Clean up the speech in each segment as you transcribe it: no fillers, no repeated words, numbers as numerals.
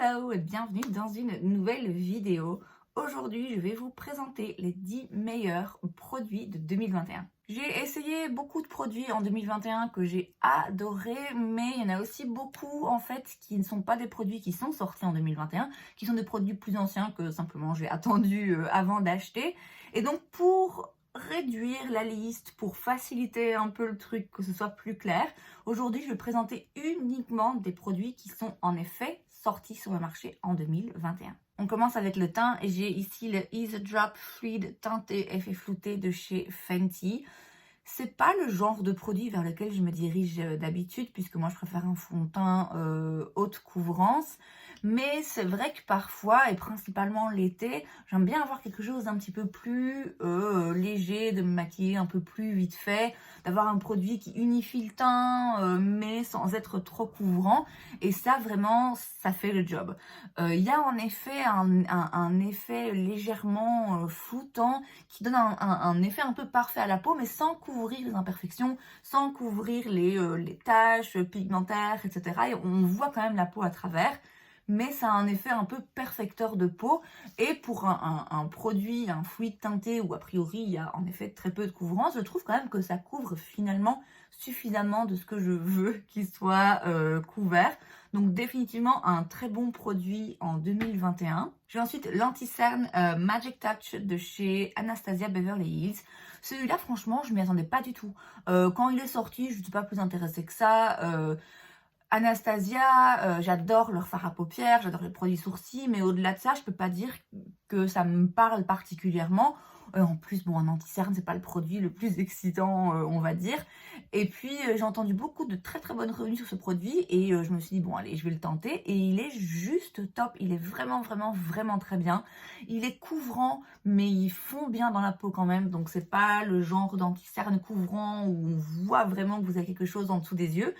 Hello et bienvenue dans une nouvelle vidéo. Aujourd'hui, je vais vous présenter les 10 meilleurs produits de 2021. J'ai essayé beaucoup de produits en 2021 que j'ai adoré, mais il y en a aussi beaucoup en fait qui ne sont pas des produits qui sont sortis en 2021, qui sont des produits plus anciens que simplement j'ai attendu avant d'acheter. Et donc pour réduire la liste, pour faciliter un peu le truc, que ce soit plus clair, aujourd'hui je vais présenter uniquement des produits qui sont en effet sortis sur le marché en 2021. On commence avec le teint et j'ai ici le Ease Drop Fluid teinté effet flouté de chez Fenty. C'est pas le genre de produit vers lequel je me dirige d'habitude puisque moi je préfère un fond de teint haute couvrance. Mais c'est vrai que parfois, et principalement l'été, j'aime bien avoir quelque chose d'un petit peu plus léger, de me maquiller un peu plus vite fait, d'avoir un produit qui unifie le teint, mais sans être trop couvrant. Et ça, vraiment, ça fait le job. Il y a en effet un effet légèrement floutant qui donne un effet un peu parfait à la peau, mais sans couvrir les imperfections, sans couvrir les taches pigmentaires, etc. Et on voit quand même la peau à travers. Mais ça a un effet un peu perfecteur de peau. Et pour un produit, un fluide teinté où a priori il y a en effet très peu de couvrance, je trouve quand même que ça couvre finalement suffisamment de ce que je veux qu'il soit couvert. Donc définitivement un très bon produit en 2021. J'ai ensuite l'anti-cerne Magic Touch de chez Anastasia Beverly Hills. Celui-là franchement je m'y attendais pas du tout. Quand il est sorti je ne suis pas plus intéressée que ça. Anastasia, j'adore leur fard à paupières, j'adore les produits sourcils, mais au-delà de ça, je peux pas dire que ça me parle particulièrement. En plus, bon, un anti-cerne, c'est pas le produit le plus excitant, on va dire. Et puis, j'ai entendu beaucoup de très très bonnes revues sur ce produit et je me suis dit, bon, allez, je vais le tenter. Et il est juste top, il est vraiment, vraiment, vraiment très bien. Il est couvrant, mais il fond bien dans la peau quand même. Donc, c'est pas le genre d'anti-cerne couvrant où on voit vraiment que vous avez quelque chose en dessous des yeux.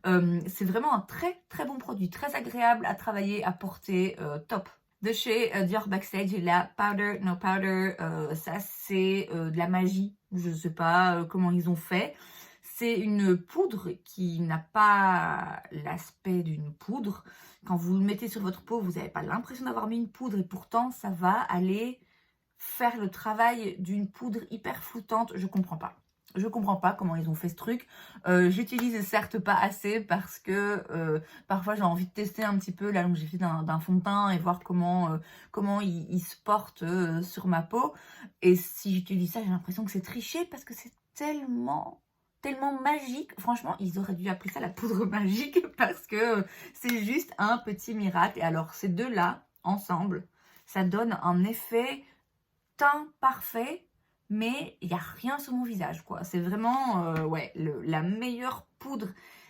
C'est vraiment un très très bon produit, très agréable à travailler, à porter, top. De chez Dior Backstage, j'ai la Powder No Powder. Ça, c'est de la magie. Je ne sais pas comment ils ont fait. C'est une poudre qui n'a pas l'aspect d'une poudre. Quand vous le mettez sur votre peau, vous n'avez pas l'impression d'avoir mis une poudre. Et pourtant, ça va aller faire le travail d'une poudre hyper floutante. Je comprends pas. Je comprends pas comment ils ont fait ce truc. J'utilise certes pas assez parce que parfois j'ai envie de tester un petit peu là donc j'ai fait d'un fond de teint et voir comment il se porte sur ma peau. Et si j'utilise ça, j'ai l'impression que c'est triché parce que c'est tellement magique. Franchement, ils auraient dû appeler ça la poudre magique parce que c'est juste un petit miracle. Et alors ces deux-là, ensemble, ça donne un effet teint parfait, mais il n'y a rien sur mon visage, quoi. C'est vraiment, ouais, la meilleure poudre,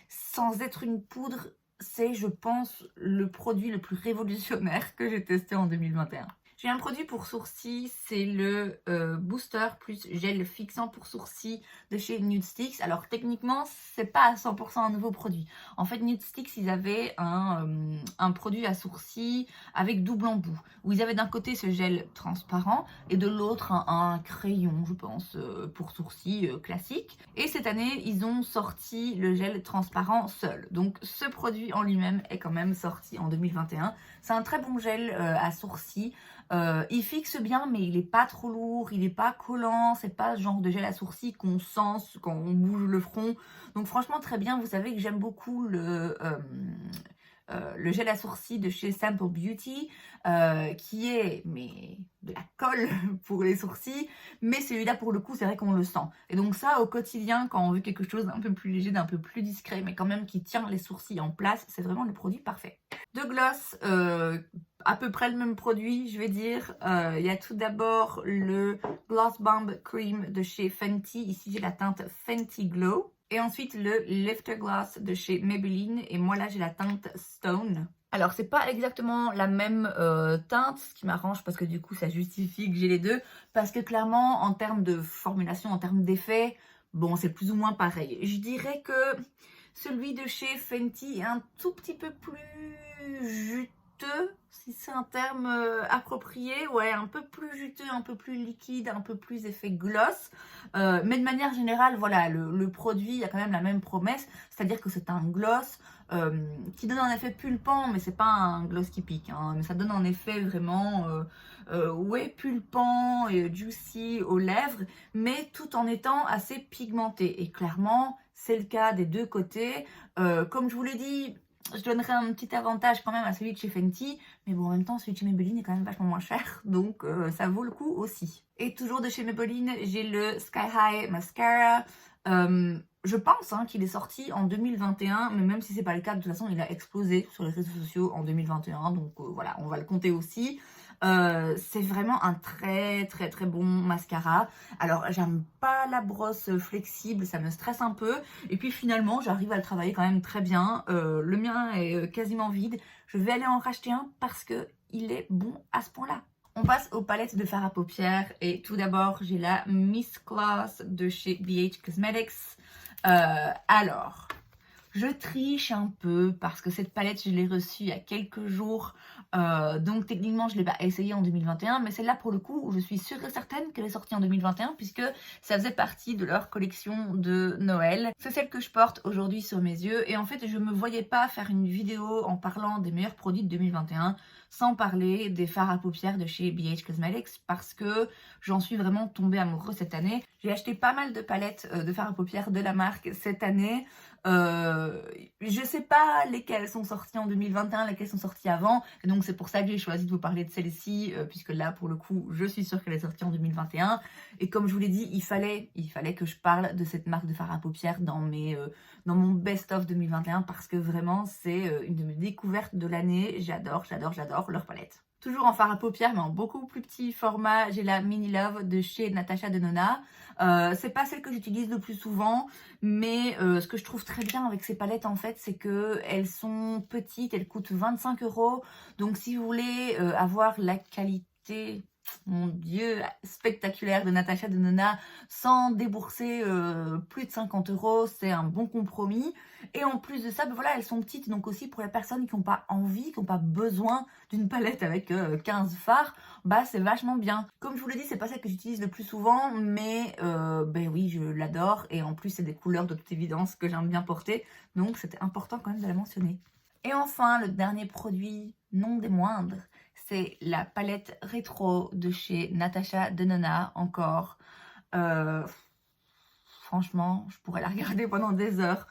sans être une poudre, c'est, je pense, le produit le plus révolutionnaire que j'ai testé en 2021. J'ai un produit pour sourcils, c'est le Booster plus gel fixant pour sourcils de chez Nude Sticks. Alors techniquement, c'est pas à 100% un nouveau produit. En fait, Nude Sticks, ils avaient un produit à sourcils avec double embout, où ils avaient d'un côté ce gel transparent et de l'autre un crayon, je pense, pour sourcils classique. Et cette année, ils ont sorti le gel transparent seul. Donc ce produit en lui-même est quand même sorti en 2021. C'est un très bon gel à sourcils. Il fixe bien, mais il n'est pas trop lourd, il n'est pas collant, c'est pas ce genre de gel à sourcils qu'on sent quand on bouge le front. Donc franchement très bien, vous savez que j'aime beaucoup le gel à sourcils de chez Sample Beauty, qui est mais de la colle pour les sourcils, mais celui-là pour le coup c'est vrai qu'on le sent. Et donc ça au quotidien quand on veut quelque chose d'un peu plus léger, d'un peu plus discret, mais quand même qui tient les sourcils en place, c'est vraiment le produit parfait. De gloss, à peu près le même produit, je vais dire. Il y a tout d'abord le Gloss Bomb Cream de chez Fenty. Ici, j'ai la teinte Fenty Glow. Et ensuite, le Lifter Gloss de chez Maybelline. Et moi, là, j'ai la teinte Stone. Alors, c'est pas exactement la même teinte, ce qui m'arrange parce que du coup, ça justifie que j'ai les deux. Parce que clairement, en termes de formulation, en termes d'effet, bon, c'est plus ou moins pareil. Je dirais que celui de chez Fenty est un tout petit peu plus juteux, si c'est un terme approprié, ouais, un peu plus juteux, un peu plus liquide, un peu plus effet gloss, mais de manière générale, voilà, le produit a quand même la même promesse, c'est-à-dire que c'est un gloss qui donne un effet pulpant, mais c'est pas un gloss qui pique, hein, mais ça donne un effet vraiment ouais, pulpant et juicy aux lèvres, mais tout en étant assez pigmenté. Et clairement, c'est le cas des deux côtés. Comme je vous l'ai dit, je donnerais un petit avantage quand même à celui de chez Fenty, mais bon, en même temps, celui de chez Maybelline est quand même vachement moins cher, donc ça vaut le coup aussi. Et toujours de chez Maybelline, j'ai le Sky High Mascara. Je pense qu'il est sorti en 2021, mais même si c'est pas le cas, de toute façon, il a explosé sur les réseaux sociaux en 2021, donc voilà, on va le compter aussi. C'est vraiment un très très très bon mascara. Alors j'aime pas la brosse flexible, ça me stresse un peu, et puis finalement j'arrive à le travailler quand même très bien. Le mien est quasiment vide, je vais aller en racheter un parce que il est bon à ce point là. On passe aux palettes de fard à paupières, et tout d'abord j'ai la Miss Gloss de chez BH Cosmetics. Alors je triche un peu parce que cette palette, je l'ai reçue il y a quelques jours. Donc techniquement, je ne l'ai pas essayée en 2021. Mais celle-là, pour le coup, je suis sûre et certaine qu'elle est sortie en 2021 puisque ça faisait partie de leur collection de Noël. C'est celle que je porte aujourd'hui sur mes yeux. Et en fait, je ne me voyais pas faire une vidéo en parlant des meilleurs produits de 2021 sans parler des fards à paupières de chez BH Cosmetics parce que j'en suis vraiment tombée amoureuse cette année. J'ai acheté pas mal de palettes de fards à paupières de la marque cette année. Je sais pas lesquelles sont sorties en 2021, lesquelles sont sorties avant, et donc c'est pour ça que j'ai choisi de vous parler de celle-ci, puisque là pour le coup je suis sûre qu'elle est sortie en 2021, et comme je vous l'ai dit, il fallait que je parle de cette marque de fard à paupières dans mon best-of 2021, parce que vraiment c'est une de mes découvertes de l'année. J'adore leur palette. Toujours en fard à paupières, mais en beaucoup plus petit format, j'ai la Mini Love de chez Natasha Denona. C'est pas celle que j'utilise le plus souvent, mais ce que je trouve très bien avec ces palettes, en fait, c'est qu'elles sont petites, elles coûtent 25 €. Donc si vous voulez avoir la qualité, mon Dieu, spectaculaire de Natasha Denona sans débourser plus de 50 €, c'est un bon compromis. Et en plus de ça, ben voilà, elles sont petites, donc aussi pour les personnes qui n'ont pas envie, qui n'ont pas besoin d'une palette avec 15 fards, bah c'est vachement bien. Comme je vous l'ai dit, c'est pas celle que j'utilise le plus souvent, mais ben oui, je l'adore, et en plus c'est des couleurs de toute évidence que j'aime bien porter, donc c'était important quand même de la mentionner. Et enfin, le dernier produit, non des moindres, c'est la palette rétro de chez Natasha Denona, encore. Franchement, je pourrais la regarder pendant des heures.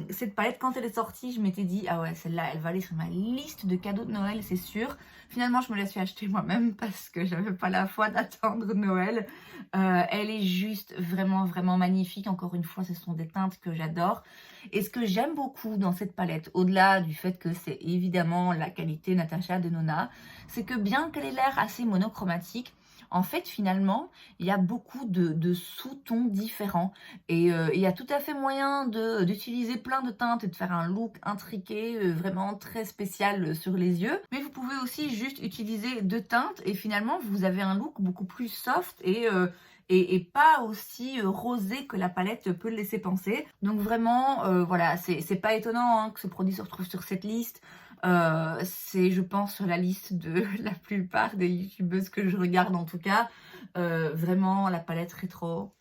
Cette palette, quand elle est sortie, je m'étais dit, ah ouais, celle-là, elle va aller sur ma liste de cadeaux de Noël, c'est sûr. Finalement, je me la suis achetée moi-même parce que j'avais pas la foi d'attendre Noël. Elle est juste vraiment magnifique. Encore une fois, ce sont des teintes que j'adore. Et ce que j'aime beaucoup dans cette palette, au-delà du fait que c'est évidemment la qualité Natasha Denona, c'est que bien qu'elle ait l'air assez monochromatique, en fait, finalement, il y a beaucoup de sous-tons différents, et il y a tout à fait moyen d'utiliser plein de teintes et de faire un look intriqué, vraiment très spécial sur les yeux. Mais vous pouvez aussi juste utiliser deux teintes et finalement, vous avez un look beaucoup plus soft et pas aussi rosé que la palette peut le laisser penser. Donc vraiment, voilà, c'est pas étonnant que ce produit se retrouve sur cette liste. C'est, je pense, sur la liste de la plupart des youtubeuses que je regarde en tout cas. Vraiment, la palette rétro,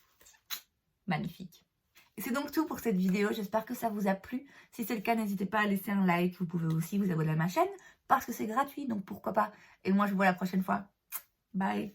magnifique. Et c'est donc tout pour cette vidéo, j'espère que ça vous a plu. Si c'est le cas, n'hésitez pas à laisser un like, vous pouvez aussi vous abonner à ma chaîne parce que c'est gratuit, donc pourquoi pas. Et moi, je vous vois la prochaine fois. Bye!